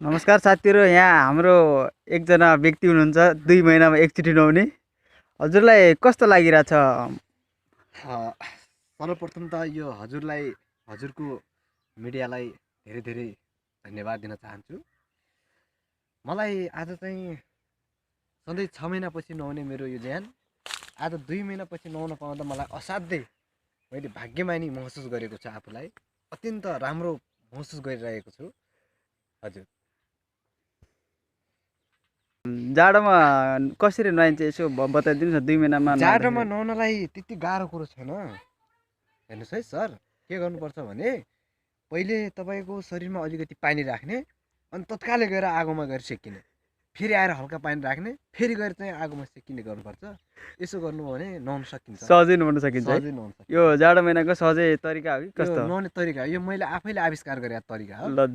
नमस्कार साथीहरू, यहाँ हाम्रो एकजना व्यक्ति हुनुहुन्छ 2 महिनामा एकचोटि नुहाउने। हजुरलाई कस्तो लागिरहेछ? सर्वप्रथम त यो हजुरको मिडियालाई धेरै धेरै धन्यवाद दिन चाहन्छु। मलाई आज चाहिँ सधैँ 6 महिनापछि नुहाउने मेरो यो ज्यान आज 2 महिनापछि नुहाउन पाउँदा मलाई असाध्यै मैले भाग्यमानी महसुस गरेको छु। आफूलाई अत्यन्त राम्रो महसुस गरिरहेको छु। हजुर, जाडोमा कसरी नुहाइन्छ यसो बताइदिनुहोस् न। 2 महिनामा जाडोमा नुहाउनलाई त्यति गाह्रो कुरो छैन। हेर्नुहोस् है सर, के गर्नुपर्छ भने पहिले तपाईँको शरीरमा अलिकति पानी राख्ने अनि तत्कालै गएर आगोमा गएर सेकिने, फेरि आएर हल्का पानी राख्ने, फेरि गएर चाहिँ आगोमा सेकिने गर्नुपर्छ। यसो गर्नुभयो भने नुहाउन सकिन्छ, सहजै नुहाउन सकिन्छ है। सहजै नुहाउन सकिन्छ। यो जाडो महिनाको सहजै तरिका हो कि यो कस्तो? नुहाउने तरिका यो मैले आफैले आविष्कार गरेको तरिका हो। ल